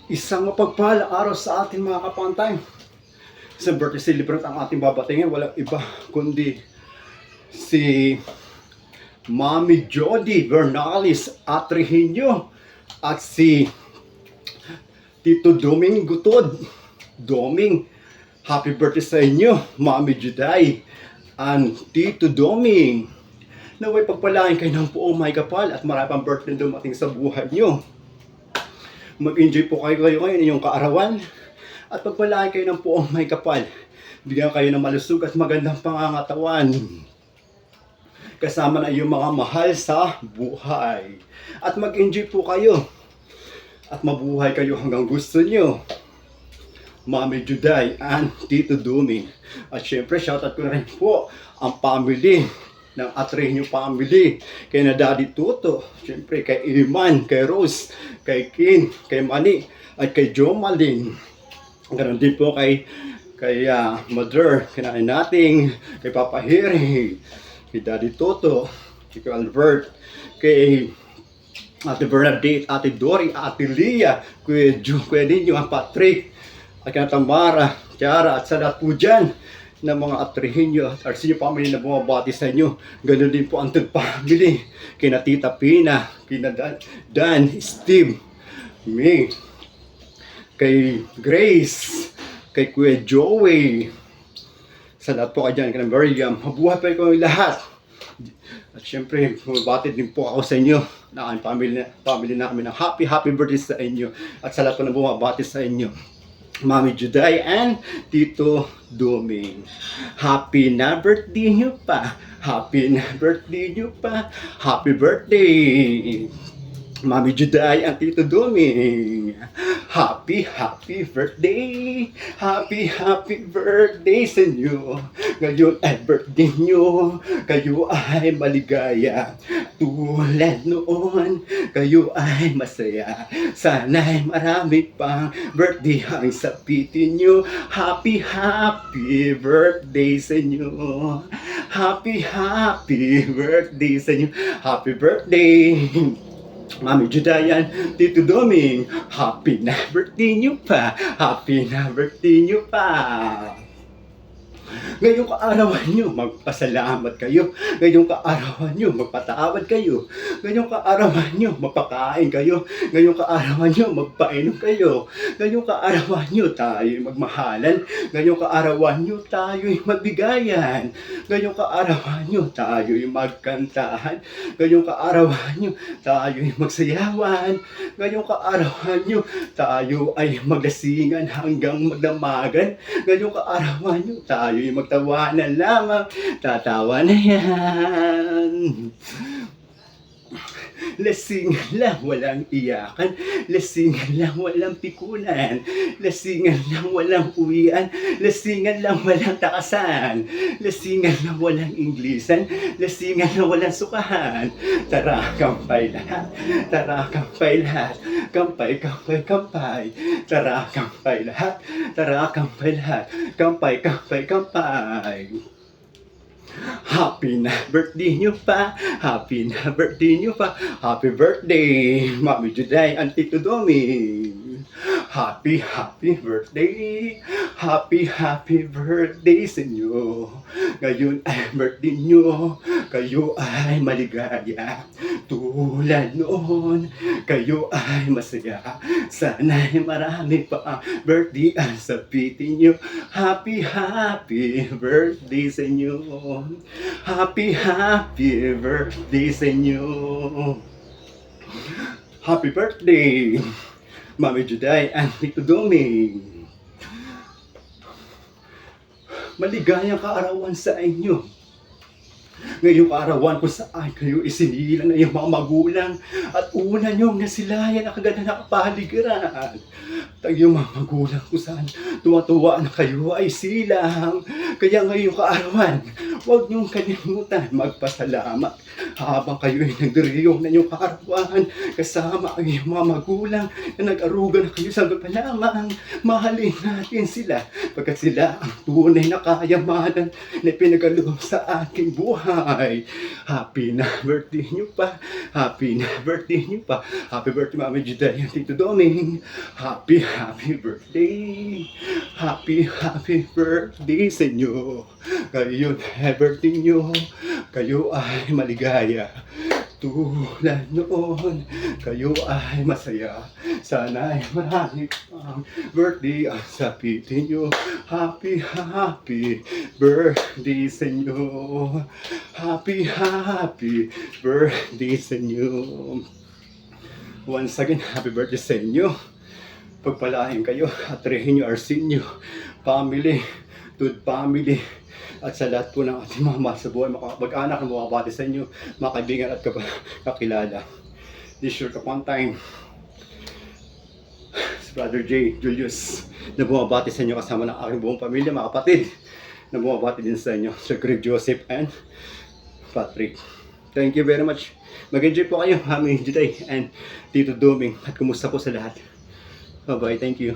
Isang mapagpalang araw sa ating mga kapantay. Sa birthday celebrant ang ating babatingin, walang iba kundi si Mami Jody Bernales Atrihinyo at si Tito Doming Gutod. Doming, happy birthday sa inyo, Mami Juday and Tito Doming. Naway pagpalain kayo ng buong may kapal at marami pang birthday dumating sa buhay nyo. Mag-enjoy po kayo ngayon inyong kaarawan at pagpalain kayo ng buong may kapal. Bigyan kayo ng malusog at magandang pangangatawan. Kasama na yung mga mahal sa buhay. At mag-enjoy po kayo. At mabuhay kayo hanggang gusto nyo. Mami Juday and Tito Doming. At syempre, shoutout ko na rin po ang family ng Atrihinyo family. Kay na Daddy Tuto, syempre kay Iman, kay Rose, kay Kin, kay Mani, at kay Jomalyn. Ganon din po kay Mother, kinain nating, kay Papa Hiri, kay Daddy Toto, kay Albert, kay Ate Bernadette, Ate Dory, Ate Lia, Kuya Ninyo, ang Patrick, at kay Tamara, Tiara, at sa lahat po dyan ng mga Atrihinyo at Arsenio family na bumabati sa inyo. Ganon din po ang Tug family, kina Tita Pina, kina Dan, Steve, May, kay Grace, kay Kuya Joey, sa lahat po kayo dyan, kay Miriam, mabuhay pa kayo lahat. At syempre, bumabati din po ako sa inyo na ang family namin ng happy birthday sa inyo at sa lahat po na bumabati sa inyo. Mami Juday and Tito Doming. Happy na birthday nyo pa. Happy na birthday nyo pa. Happy birthday, Mami Juday and Tito Doming. Happy birthday. Happy birthday sa inyo. Ngayon ay birthday nyo. Kayo ay maligaya. Tulad noon, kayo ay masaya. Sana'y marami pang birthday ang sapitin nyo. Happy birthday sa inyo. Happy birthday sa inyo. Happy birthday, Mami Judayan, Tito Doming. Happy na birthday nyo pa. Happy na birthday nyo pa. Ngayong kaarawan nyo, magpasalamat kayo. Ngayong kaarawan nyo, magpatawad kayo. Ngayong kaarawan nyo, magpakain kayo. Ngayong kaarawan nyo, magpainom kayo. Ngayong kaarawan nyo, tayo'y magmahalan. Ngayong kaarawan nyo, tayo'y magbigayan. Ngayong kaarawan nyo, tayo'y magkantahan. Ngayong kaarawan nyo, tayo'y magsayawan. Ngayong kaarawan nyo, tayo ay maglasingan hanggang magdamagan. Ngayong kaarawan nyo, tayo'y magtawanan lamang, tatawa na yan. Lasingan lang, walang iyakan. Lasingan lang, walang pikunan. Lasingan lang, walang uwian. Lasingan lang, walang takasan. Lasingan lang, walang Inglisan. Lasingan lang, walang sukahan. Tara, kampay lahat. Tara, kampay lahat. Kampay. Tara, kampay lahat. Tara, kampay lahat. Kampay. Happy na birthday nyo pa. Happy na birthday nyo pa. Happy birthday, Mami Juday and Tito Doming. Happy birthday. Happy birthday sa inyo. Ngayon ay birthday nyo. Kayo ay maligaya. Tulad noon, kayo ay masaya. Sana'y marami pa ang birthday ang sapitin nyo. Happy birthday sa inyo. Happy birthday sa inyo. Happy birthday, Mami Juday and Tito Doming. Maligayang kaarawan sa inyo. Ngayong arawan kung saan kayo isinilang na yung mga magulang at una nyong nasilayan ang kaganda ng kapaligiran. At ang iyong mga magulang kung saan tuwa-tuwa na kayo ay silang. Kaya ngayong kaarawan, huwag niyong kalimutan magpasalamat habang kayo'y nagdiriyong na inyong karawan kasama ang iyong mga magulang na nag-aruga na kayo sa lamang. Mahalin natin sila pagkat sila ang tunay na kayamanan na pinagkaloob sa aking buhay. Happy na birthday niyo pa. Happy na birthday niyo pa. Happy birthday Mami Juday and Tito Doming. Happy birthday. Happy birthday sa inyo. Kayo na birthday niyo. Kayo ay maligaya. Tulad noon, kayo ay masaya. Sana ay marami pang birthday ang sapitin nyo. Happy birthday sa inyo. Happy birthday sa inyo. Once again, happy birthday sa inyo. Pagpalain kayo at rehin nyo Arsenio, family, Tud family, at sa lahat po ng ating mga mahal sa buhay, mag-anak na bumabati sa inyo, mga kaibigan at kakilala. This year upon time, si Brother J. Julius, na bumabati sa inyo kasama ng aking buong pamilya, mga kapatid, na bumabati din sa inyo, Sir Greg Joseph and Patrick. Thank you very much. Mag-enjoy po kayo, Mami Juday and Tito Doming, at kumusta po sa lahat. Bye-bye, thank you.